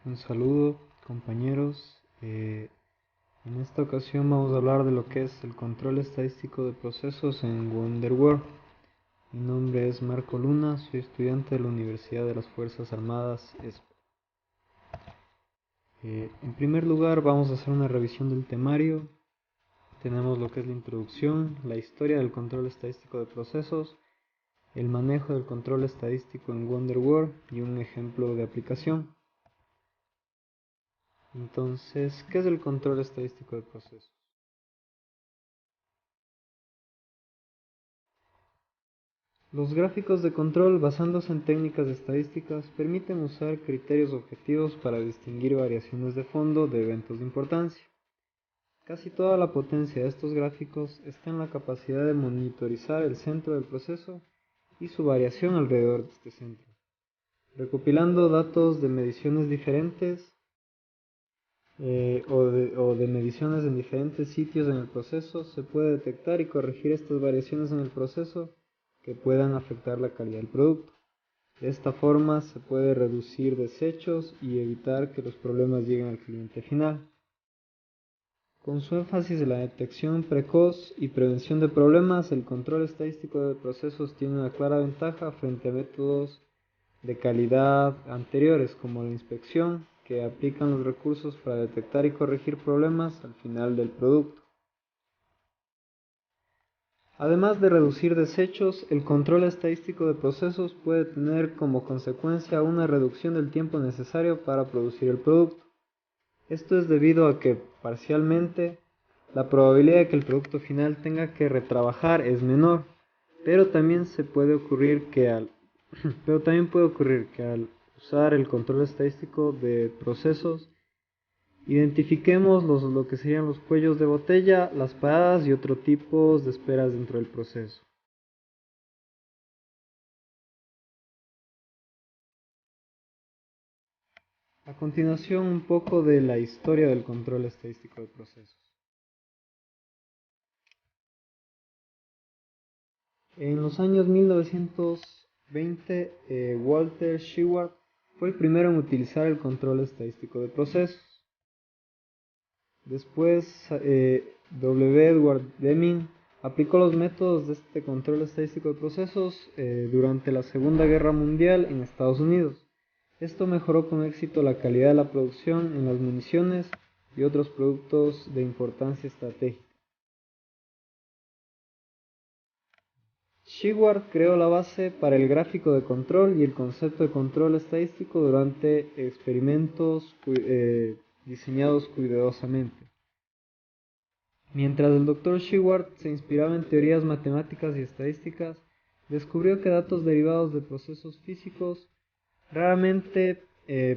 Un saludo, compañeros. En esta ocasión vamos a hablar de lo que es el control estadístico de procesos en WonderWorld. Mi nombre es Marco Luna, soy estudiante de la Universidad de las Fuerzas Armadas ESPA. En primer lugar vamos a hacer una revisión del temario. Tenemos lo que es la introducción, la historia del control estadístico de procesos, el manejo del control estadístico en WonderWorld y un ejemplo de aplicación. Entonces, ¿qué es el control estadístico de procesos? Los gráficos de control basándose en técnicas estadísticas permiten usar criterios objetivos para distinguir variaciones de fondo de eventos de importancia. Casi toda la potencia de estos gráficos está en la capacidad de monitorizar el centro del proceso y su variación alrededor de este centro. Recopilando datos de mediciones diferentes o de mediciones en diferentes sitios en el proceso, se puede detectar y corregir estas variaciones en el proceso que puedan afectar la calidad del producto. De esta forma se puede reducir desechos y evitar que los problemas lleguen al cliente final. Con su énfasis en la detección precoz y prevención de problemas, el control estadístico de procesos tiene una clara ventaja frente a métodos de calidad anteriores como la inspección, que aplican los recursos para detectar y corregir problemas al final del producto. Además de reducir desechos, el control estadístico de procesos puede tener como consecuencia una reducción del tiempo necesario para producir el producto. Esto es debido a que, parcialmente, la probabilidad de que el producto final tenga que retrabajar es menor, pero también puede ocurrir que al usar el control estadístico de procesos, identifiquemos lo que serían los cuellos de botella, las paradas y otro tipo de esperas dentro del proceso. A continuación, un poco de la historia del control estadístico de procesos. En los años 1920, Walter Shewhart fue el primero en utilizar el control estadístico de procesos. Después, W. Edward Deming aplicó los métodos de este control estadístico de procesos durante la Segunda Guerra Mundial en Estados Unidos. Esto mejoró con éxito la calidad de la producción en las municiones y otros productos de importancia estratégica. Shewhart creó la base para el gráfico de control y el concepto de control estadístico durante experimentos diseñados cuidadosamente. Mientras el Dr. Shewhart se inspiraba en teorías matemáticas y estadísticas, descubrió que datos derivados de procesos físicos raramente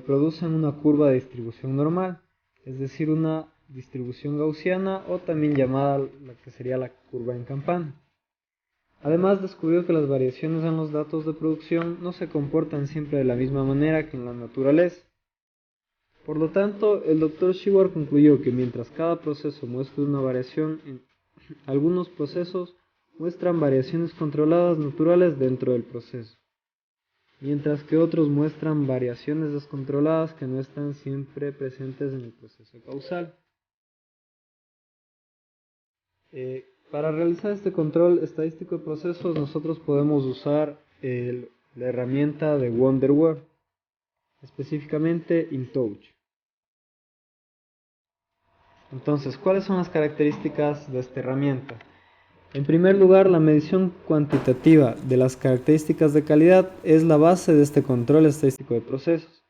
producen una curva de distribución normal, es decir, una distribución gaussiana o también llamada la que sería la curva en campana. Además, descubrió que las variaciones en los datos de producción no se comportan siempre de la misma manera que en la naturaleza. Por lo tanto, el Dr. Shewhart concluyó que mientras cada proceso muestra una variación, algunos procesos muestran variaciones controladas naturales dentro del proceso, mientras que otros muestran variaciones descontroladas que no están siempre presentes en el proceso causal. Para realizar este control estadístico de procesos, nosotros podemos usar la herramienta de WonderWorld, específicamente InTouch. Entonces, ¿cuáles son las características de esta herramienta? En primer lugar, la medición cuantitativa de las características de calidad es la base de este control estadístico de procesos.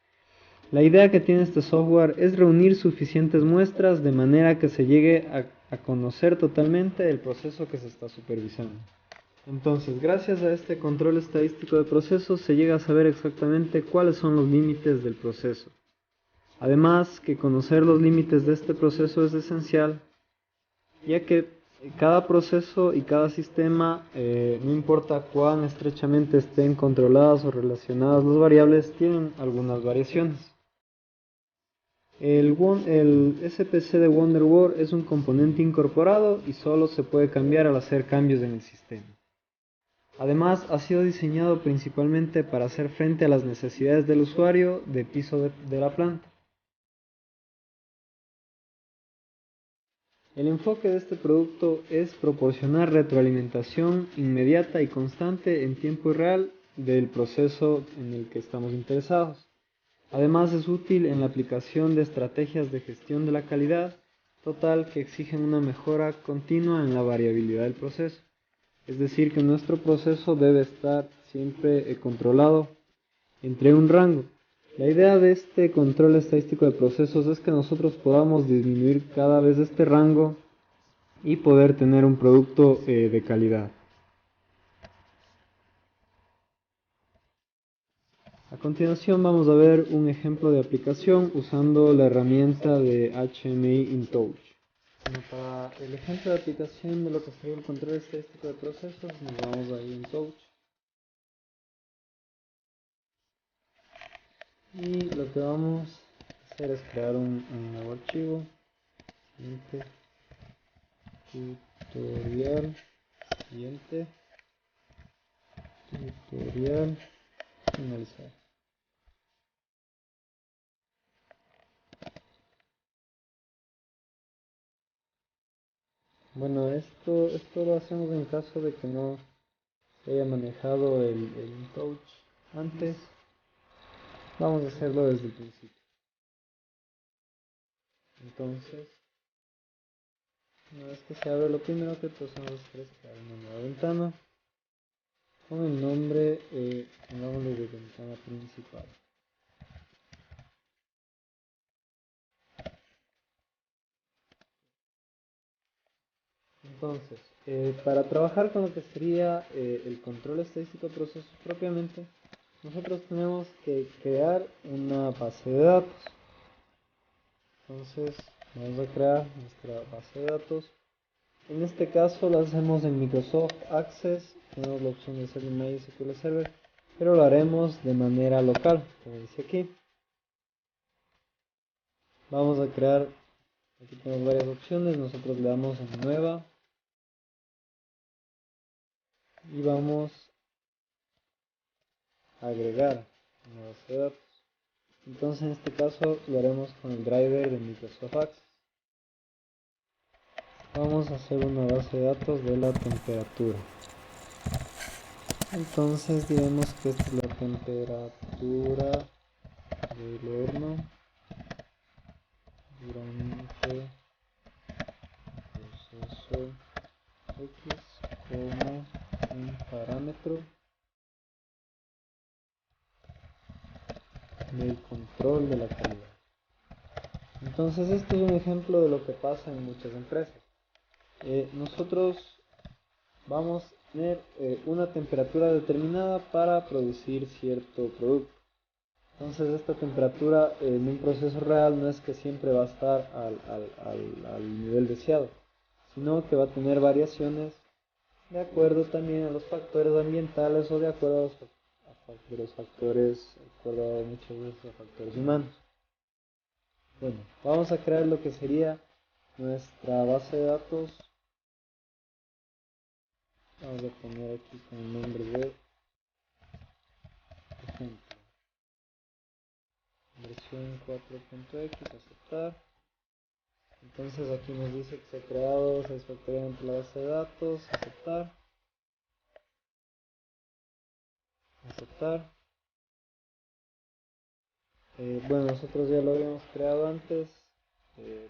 La idea que tiene este software es reunir suficientes muestras de manera que se llegue a conocer totalmente el proceso que se está supervisando. Entonces, gracias a este control estadístico de procesos se llega a saber exactamente cuáles son los límites del proceso. Además, que conocer los límites de este proceso es esencial, ya que cada proceso y cada sistema, no importa cuán estrechamente estén controladas o relacionadas las variables, tienen algunas variaciones. El SPC de WonderWorld es un componente incorporado y solo se puede cambiar al hacer cambios en el sistema. Además, ha sido diseñado principalmente para hacer frente a las necesidades del usuario de piso de la planta. El enfoque de este producto es proporcionar retroalimentación inmediata y constante en tiempo real del proceso en el que estamos interesados. Además, es útil en la aplicación de estrategias de gestión de la calidad total que exigen una mejora continua en la variabilidad del proceso. Es decir, que nuestro proceso debe estar siempre controlado entre un rango. La idea de este control estadístico de procesos es que nosotros podamos disminuir cada vez este rango y poder tener un producto de calidad. A continuación vamos a ver un ejemplo de aplicación usando la herramienta de HMI InTouch. Bueno, para el ejemplo de aplicación de lo que sería el control estadístico de procesos, nos vamos a InTouch. Y lo que vamos a hacer es crear un nuevo archivo. Siguiente. Tutorial. Siguiente. Tutorial. Finalizar. Bueno, esto lo hacemos en caso de que no se haya manejado el InTouch antes. Vamos a hacerlo desde el principio. Entonces, una vez que se abre, lo primero que hacemos es crear una nueva ventana con el nombre, pongámosle de ventana principal. Entonces, para trabajar con lo que sería el control estadístico de procesos propiamente, nosotros tenemos que crear una base de datos. Entonces, vamos a crear nuestra base de datos. En este caso lo hacemos en Microsoft Access, tenemos la opción de hacerlo en MySQL Server, pero lo haremos de manera local, como dice aquí. Vamos a crear, aquí tenemos varias opciones, nosotros le damos en nueva y vamos a agregar una base de datos. Entonces en este caso lo haremos con el driver de Microsoft Access. Vamos a hacer una base de datos de la temperatura. Entonces diremos que esta es la temperatura del horno durante proceso X como un parámetro del control de la calidad. Entonces este es un ejemplo de lo que pasa en muchas empresas. Nosotros vamos a tener una temperatura determinada para producir cierto producto. Entonces esta temperatura en un proceso real no es que siempre va a estar al nivel deseado, sino que va a tener variaciones de acuerdo también a los factores ambientales o de acuerdo a los factores, de acuerdo muchas veces a factores humanos. Bueno, vamos a crear lo que sería nuestra base de datos. Vamos a poner aquí con el nombre de ejemplo. Versión 4.x, aceptar. Entonces aquí nos dice que se ha creado satisfactoriamente la base de datos, aceptar. Aceptar. Bueno, nosotros ya lo habíamos creado antes. En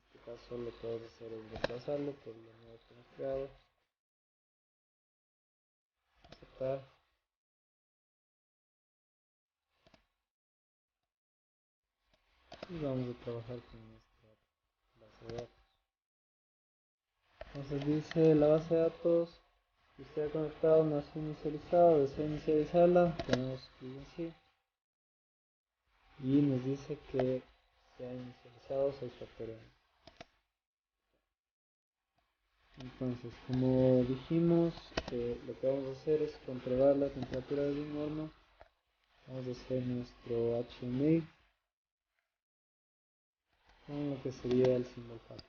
este caso lo que vamos a hacer es reemplazarlo por lo nuevo que hemos creado. Aceptar. Y vamos a trabajar con nuestra base de datos. Entonces dice la base de datos que usted ha conectado no ha sido inicializada, desea inicializarla, tenemos clic en sí y nos dice que se ha inicializado satisfactoriamente. Entonces, como dijimos, lo que vamos a hacer es controlar la temperatura de un horno. Vamos a hacer nuestro HMI con lo que sería el symbol path.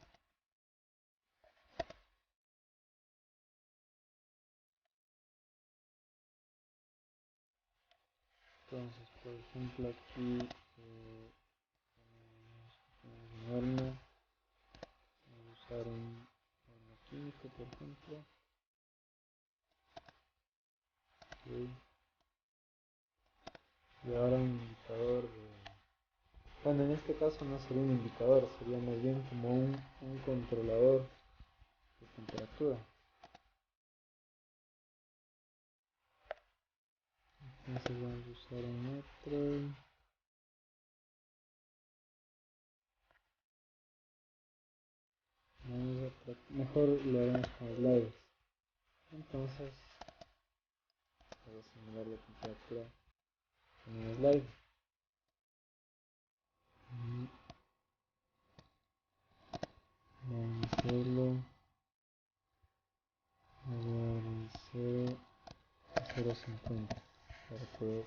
Entonces, por ejemplo, aquí un horno, vamos usar un químico, por ejemplo. Okay. Y ahora un indicador de... Bueno, en este caso no sería un indicador, sería más bien como un controlador de temperatura. Entonces vamos a usar un metro. Mejor lo haremos con sliders. Entonces voy a simular la temperatura con un slider. Vamos a hacerlo en 0 a 0.50 para poder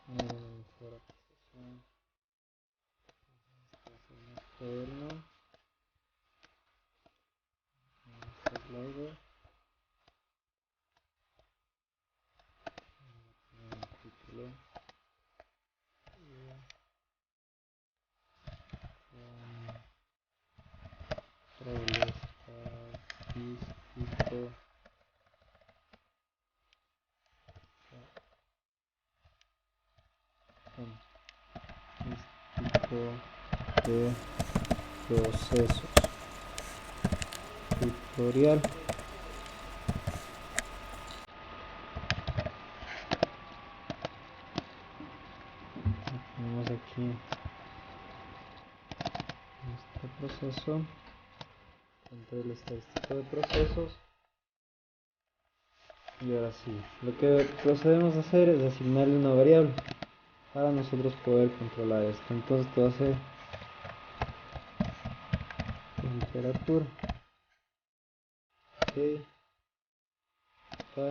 tener una mejor apreciación. Este es el más moderno. Vamos a slider. Un título. Otra estadístico. De procesos. Tutorial. Tenemos aquí nuestro proceso, control estadístico de procesos. Y ahora sí, lo que procedemos a hacer es asignarle una variable para nosotros poder controlar esto. Entonces esto va a ser temperatura. Ok, acá.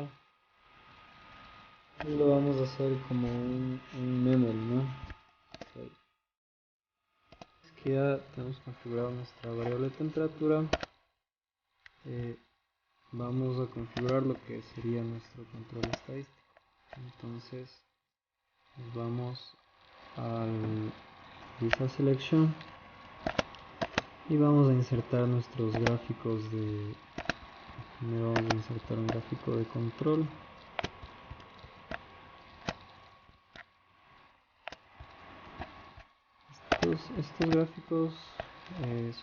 Y lo vamos a hacer como un memory, ¿no? Okay. Es que ya tenemos configurado nuestra variable de temperatura. Vamos a configurar lo que sería nuestro control estadístico. Entonces nos vamos al Visa Selection y vamos a insertar nuestros gráficos de... Primero vamos a insertar un gráfico de control. Estos gráficos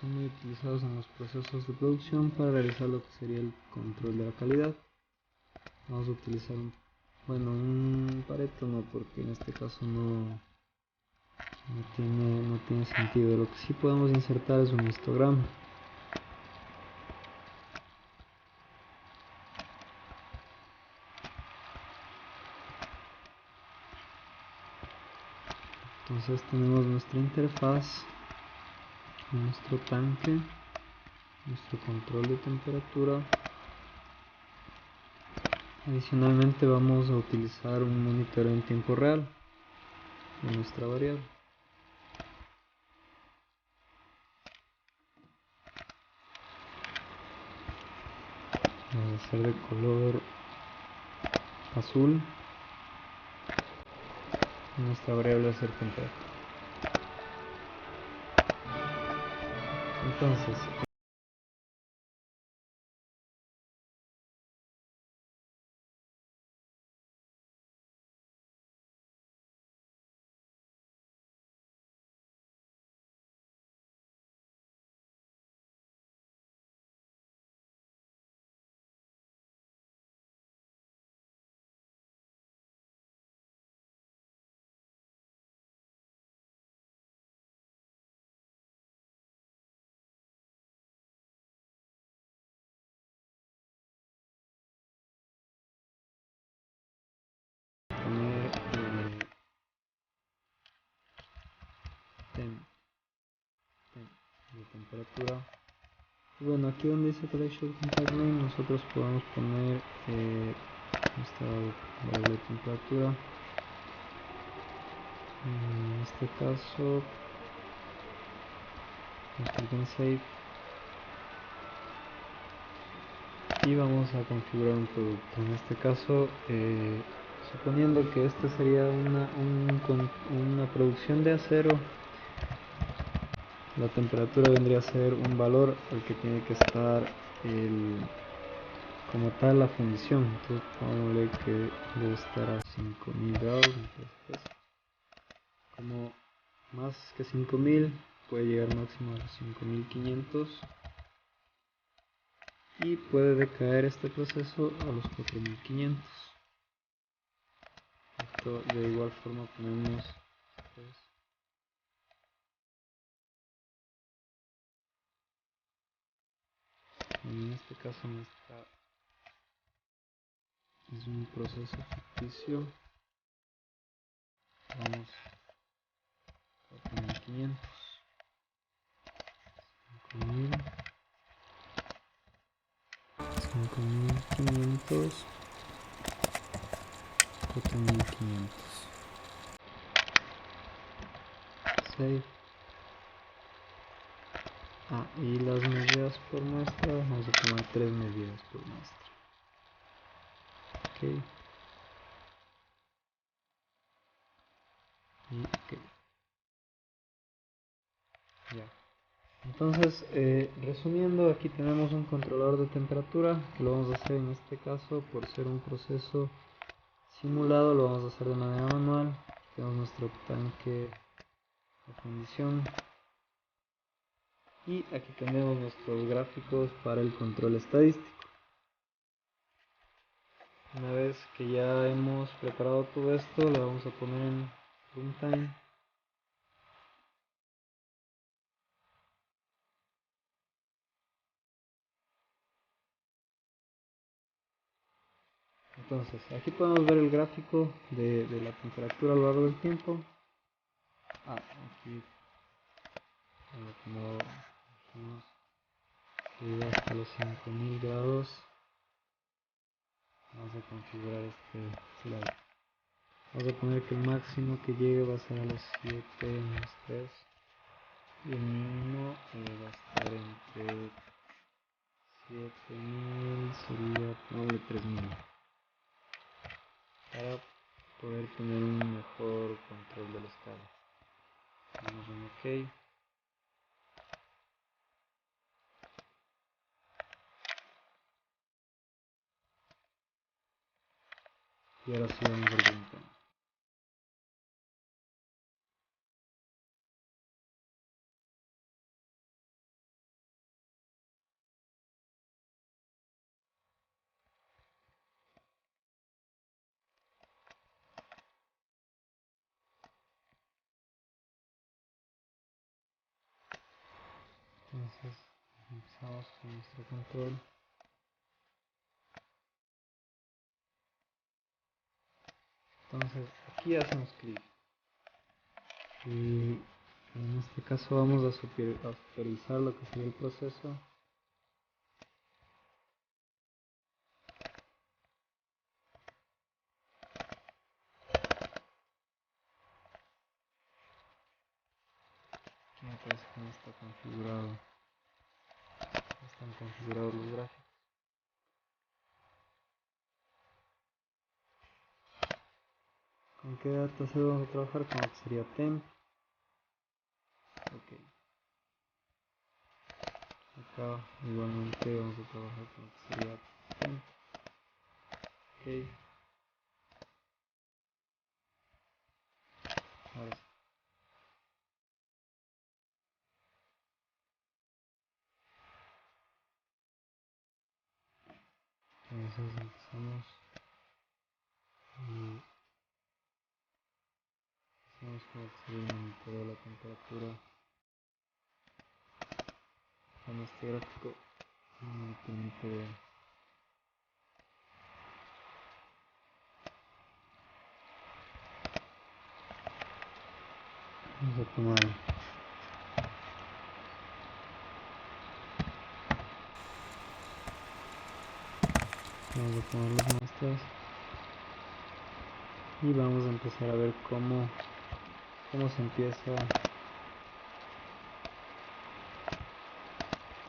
son muy utilizados en los procesos de producción para realizar lo que sería el control de la calidad. Vamos a utilizar un Pareto, no, porque en este caso no tiene sentido. Lo que sí podemos insertar es un histograma. Entonces tenemos nuestra interfaz, nuestro tanque, nuestro control de temperatura. Adicionalmente vamos a utilizar un monitoreo en tiempo real de nuestra variable. Vamos a hacer de color azul. Nuestra variable va a ser temperatura. Entonces, poner de temperatura. Y bueno, aquí donde dice collection contact name, nosotros podemos poner nuestra variable de temperatura. En este caso, nos clic save y vamos a configurar un producto. En este caso, suponiendo que esta sería una producción de acero, La temperatura vendría a ser un valor al que tiene que estar como tal la función. Entonces pongámosle que debe estar a 5000 grados. Entonces, como más que 5000 puede llegar máximo a los 5500 y puede decaer este proceso a los 4500. Esto de igual forma ponemos pues, en este caso es un proceso ficticio. Vamos a 4500, 5500, 4500. Save. Y las medidas por muestra, vamos a tomar 3 medidas por muestra. Ok. Y ok. Ya. Entonces, resumiendo, aquí tenemos un controlador de temperatura que lo vamos a hacer en este caso por ser un proceso simulado, lo vamos a hacer de manera manual. Tenemos nuestro tanque de fundición y aquí tenemos nuestros gráficos para el control estadístico. Una vez que ya hemos preparado todo esto, lo vamos a poner en runtime. Entonces, aquí podemos ver el gráfico de la temperatura a lo largo del tiempo. Aquí como dijimos, llega hasta los 5000 grados. Vamos a configurar este slide. Vamos a poner que el máximo que llegue va a ser a los 7 menos 3 y el mínimo va a estar entre 7000, sería ponle 3000 para poder tener un mejor control del estado. Damos un OK. Y ahora sí vamos al runtime. Entonces empezamos con nuestro control. Entonces aquí hacemos clic y en este caso vamos a supervisar lo que sería el proceso. Aquí me parece que no está configurado. No están configurados los gráficos. ¿Con qué dataset vamos a trabajar? Con lo que sería temp. Ok. Acá igualmente vamos a trabajar con lo que sería temp. Ok. Ahora sí. Entonces empezamos y hacemos con lo que sería el monitoreo de la temperatura con este gráfico. Me permite vamos a tomar las muestras y vamos a empezar a ver cómo se empieza a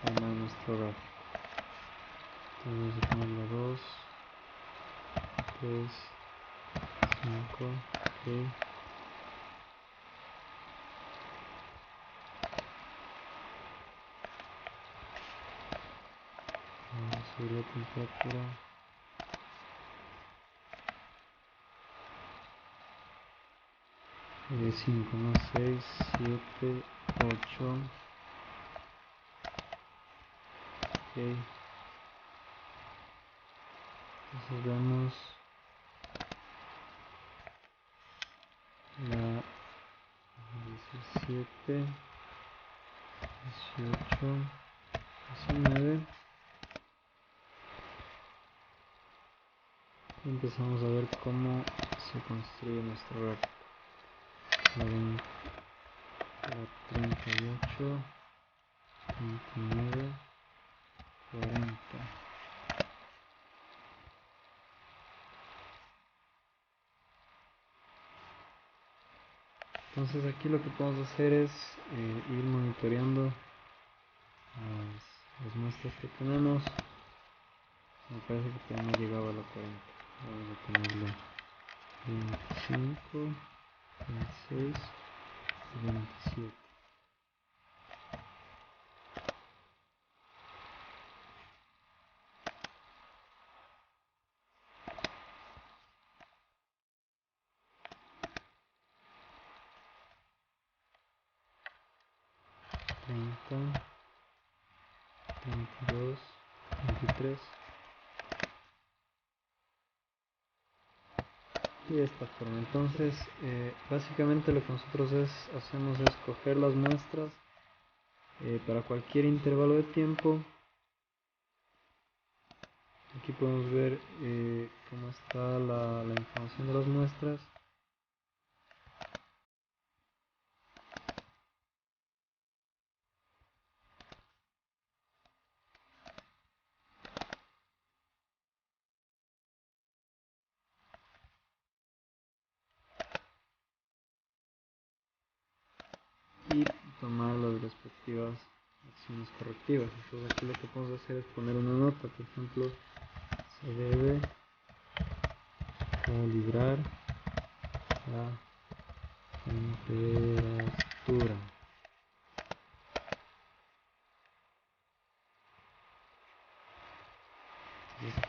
armar nuestro gráfico. Entonces vamos a ponerle 2, 3, 5, ok. subir la temperatura. De 5, ¿no? 6, 7, 8. Ok. Entonces vemos la 17, 18, 19. Y empezamos a ver cómo se construye nuestro gráfico. La 38, 29, 40. Entonces aquí lo que podemos hacer es ir monitoreando las muestras que tenemos. Me parece que todavía no llegaba a la 40. Vamos a ponerle 25, 26 y 27. Treinta, 22, 23. Y de esta forma. Entonces básicamente lo que nosotros hacemos es coger las muestras para cualquier intervalo de tiempo. Aquí podemos ver cómo está la información de las muestras. Y tomar las respectivas acciones correctivas. Entonces aquí lo que podemos hacer es poner una nota, por ejemplo, se debe calibrar la temperatura.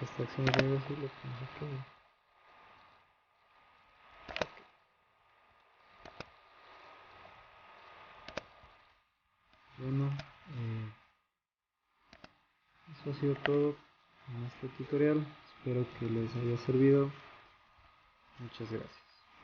Esta acción debe decir lo que nosotros. Bueno, eso ha sido todo en este tutorial. Espero que les haya servido. Muchas gracias.